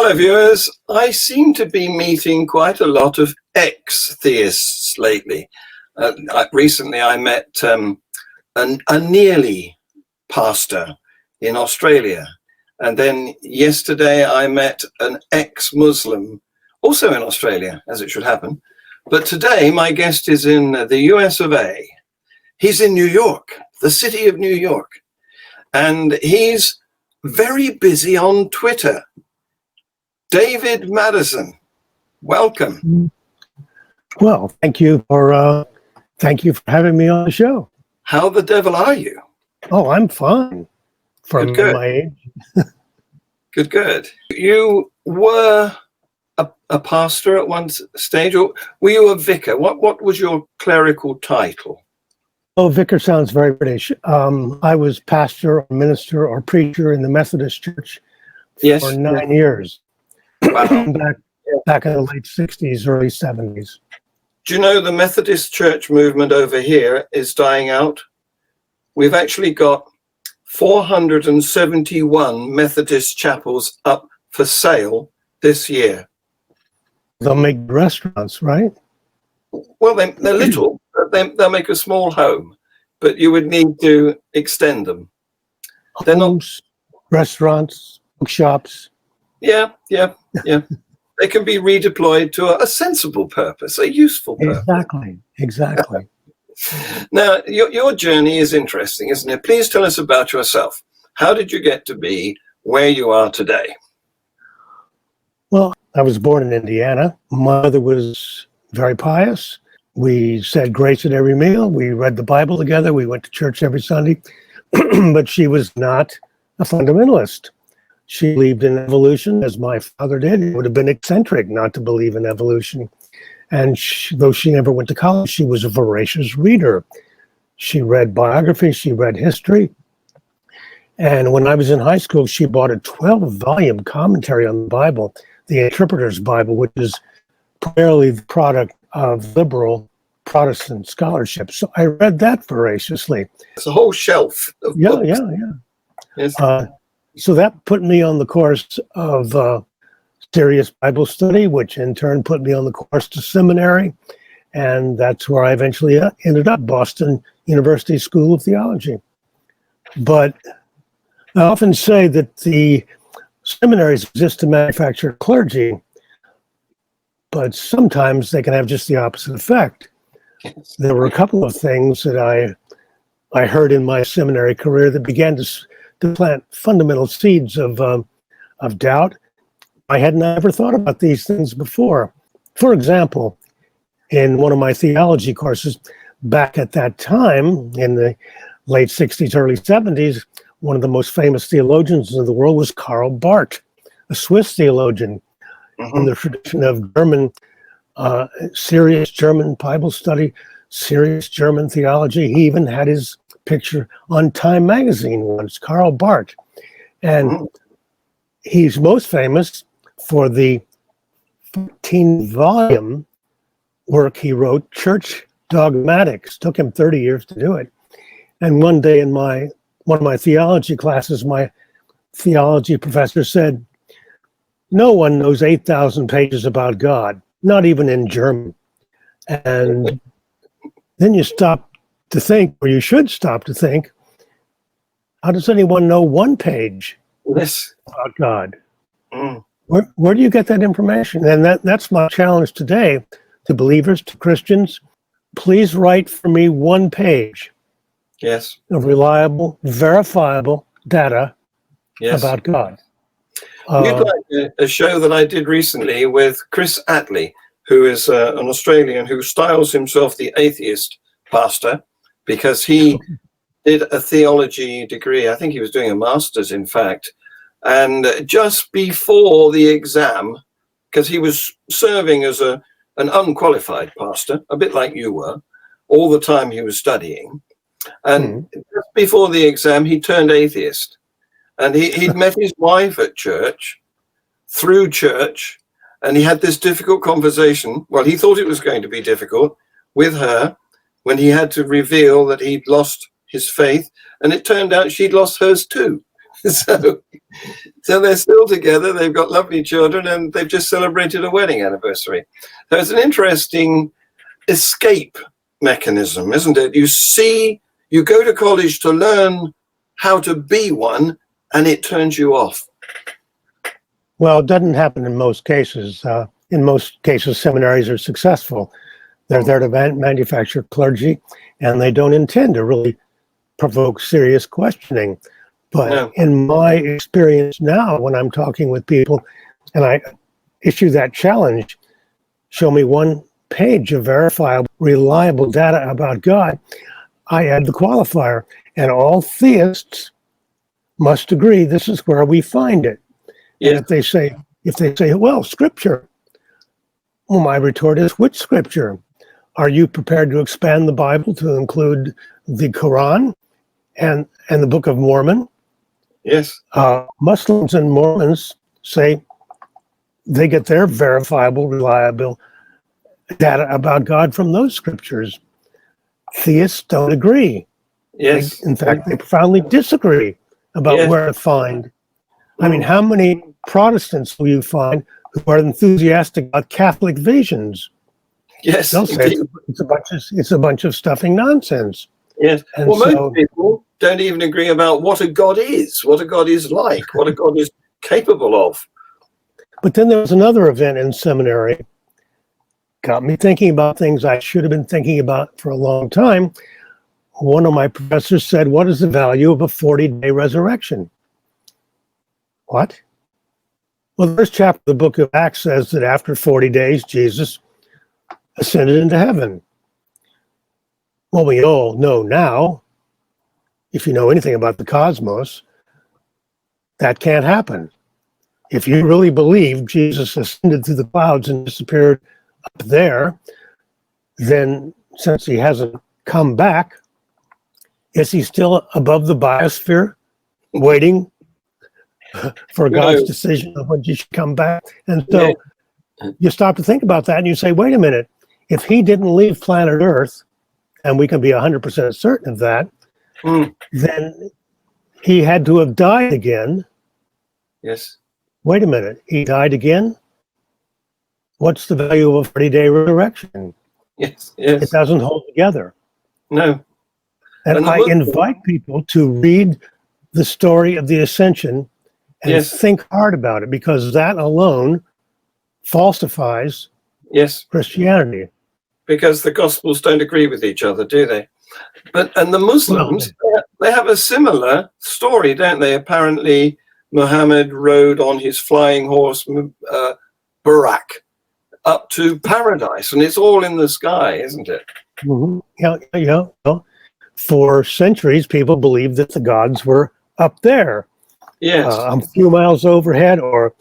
Hello, viewers. I seem to be meeting quite a lot of ex-theists lately. Recently, I met a nearly pastor in Australia. And then yesterday, I met an ex-Muslim, also in Australia, as it should happen. But today, my guest is in the US of A. He's in New York, the city of New York. And he's very busy on Twitter. David Madison, welcome. Well, thank you for having me on the show. How the devil are you? Oh, I'm fine for Good. my age. Good. You were a pastor at one stage, or were you a vicar? What was your clerical title? Oh, vicar sounds very British. I was pastor or minister or preacher in the Methodist Church for 9 years. Wow. back in the late 60s, early 70s. Do you know the Methodist Church movement over here is dying out? We've actually got 471 Methodist chapels up for sale this year. They'll make restaurants, right? Well, they're little. They'll make a small home, but you would need to extend them. They're Homes, restaurants, bookshops. Yeah. They can be redeployed to a sensible purpose, a useful purpose. Exactly. Now, your journey is interesting, isn't it? Please tell us about yourself. How did you get to be where you are today? Well, I was born in Indiana. My mother was very pious. We said grace at every meal. We read the Bible together. We went to church every Sunday. But she was not a fundamentalist. She believed in evolution, as my father did. It would have been eccentric not to believe in evolution. And though she never went to college, she was a voracious reader. She read biography, she read history. And when I was in high school, she bought a 12-volume commentary on the Bible, the Interpreter's Bible, which is primarily the product of liberal Protestant scholarship. So I read that voraciously. It's a whole shelf of books. Yeah. Yes. So that put me on the course of serious Bible study, which in turn put me on the course to seminary. And that's where I eventually ended up, Boston University School of Theology. But I often say that the seminaries exist to manufacture clergy, but sometimes they can have just the opposite effect. There were a couple of things that I heard in my seminary career that began to plant fundamental seeds of doubt. I had never thought about these things before. For example, in one of my theology courses, back at that time, in the late 60s, early 70s, one of the most famous theologians in the world was Karl Barth, a Swiss theologian in the tradition of German, serious German Bible study, serious German theology. He even had his picture on Time magazine once, Karl Barth. And he's most famous for the 14-volume work he wrote, Church Dogmatics. Took him 30 years to do it. And one day in one of my theology classes, my theology professor said, "No one knows 8,000 pages about God, not even in German." And then you stop to think, or you should stop to think, how does anyone know one page about God? Where do you get that information? And that's my challenge today to believers, to Christians. Please write for me one page of reliable, verifiable data about God. You'd like a show that I did recently with Chris Attlee, who is an Australian who styles himself the atheist pastor, because he did a theology degree. I think he was doing a master's, in fact. And just before the exam, because he was serving as an unqualified pastor, a bit like you were, all the time he was studying. And just before the exam, he turned atheist. And he'd met his wife at church, through church, and he had this difficult conversation. Well, he thought it was going to be difficult with her, when he had to reveal that he'd lost his faith, and it turned out she'd lost hers too. So So they're still together. They've got lovely children, and they've just celebrated a wedding anniversary. So it's an interesting escape mechanism, isn't it? You go to college to learn how to be one, and it turns you off. Well, it doesn't happen in most cases. In most cases, seminaries are successful. They're there to manufacture clergy, and they don't intend to really provoke serious questioning. But in my experience now, when I'm talking with people and I issue that challenge, show me one page of verifiable, reliable data about God, I add the qualifier, and all theists must agree this is where we find it. Yeah. And if they say, well, Scripture, well, my retort is, which Scripture? Are you prepared to expand the Bible to include the Quran and the Book of Mormon? Yes. Muslims and Mormons say they get their verifiable, reliable data about God from those scriptures. Theists don't agree. Yes. In fact, they profoundly disagree about where to find. I mean, how many Protestants will you find who are enthusiastic about Catholic visions? Yes. They'll say it's a bunch of stuffing nonsense. Yes. And well, most people don't even agree about what a God is, what a God is like, what a God is capable of. But then there was another event in seminary, got me thinking about things I should have been thinking about for a long time. One of my professors said, what is the value of a 40-day resurrection? What? Well, the first chapter of the book of Acts says that after 40 days, Jesus ascended into heaven. Well, we all know now, if you know anything about the cosmos, that can't happen. If you really believe Jesus ascended through the clouds and disappeared up there, then since he hasn't come back, is he still above the biosphere waiting for God's decision of when you should come back? And so you stop to think about that and you say, wait a minute, if he didn't leave planet Earth, and we can be 100% certain of that, then he had to have died again. Yes. Wait a minute, he died again? What's the value of a 40-day resurrection? Yes, yes. It doesn't hold together. No. And I invite people to read the story of the ascension and think hard about it, because that alone falsifies Christianity. Because the Gospels don't agree with each other, do they? And the Muslims, they have a similar story, don't they? Apparently, Muhammad rode on his flying horse, Burak, up to paradise, and it's all in the sky, isn't it? Mm-hmm. Yeah. Well, for centuries, people believed that the gods were up there, a few miles overhead or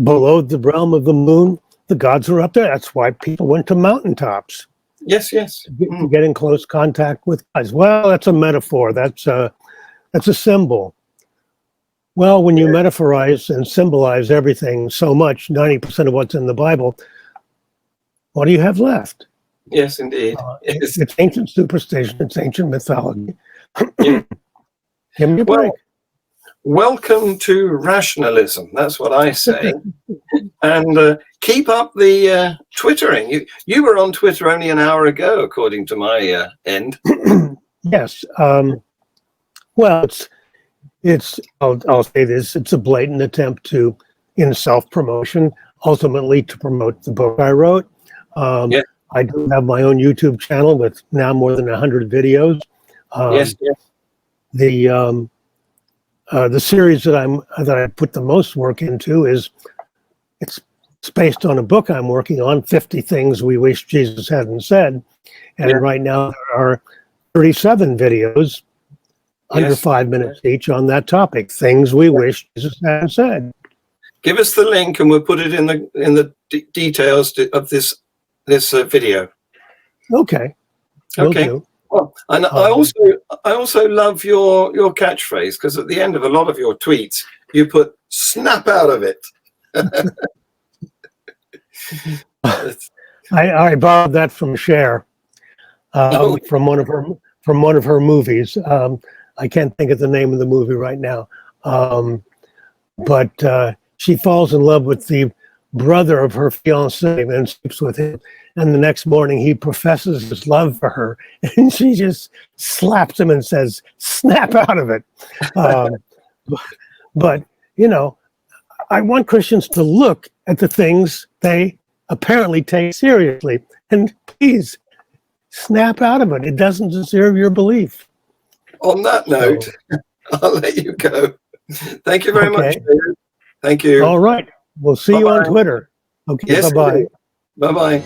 below the realm of the moon. The gods were up there. That's why people went to mountaintops. Yes. To get in close contact with gods. Well, that's a metaphor. That's a symbol. Well, when you metaphorize and symbolize everything so much, 90% of what's in the Bible, what do you have left? Yes, indeed. It's ancient superstition. It's ancient mythology. Give me a break. Welcome to rationalism. That's what I say. And keep up the twittering. You were on Twitter only an hour ago, according to my end. Yes. Well, it's. I'll say this. It's a blatant attempt to, in self-promotion, ultimately to promote the book I wrote. I do have my own YouTube channel with now more than 100 videos. The series that I put the most work into is it's based on a book I'm working on, 50 Things We Wish Jesus Hadn't Said. And right now there are 37 videos under 5 minutes each on that topic, things we wish Jesus hadn't said. Give us the link and we'll put it in the details of this video. Okay. Okay. Well, and I also love your catchphrase, because at the end of a lot of your tweets you put "snap out of it." I borrowed that from Cher, from one of her movies. I can't think of the name of the movie right now, but she falls in love with the brother of her fiance and sleeps with him. And the next morning he professes his love for her, and she just slaps him and says, "Snap out of it." But you know, I want Christians to look at the things they apparently take seriously, and please snap out of it. It doesn't deserve your belief. On that note, I'll let you go. Thank you very much, David. Thank you. All right. We'll see you on Twitter. Okay, Yes, bye-bye. Bye-bye.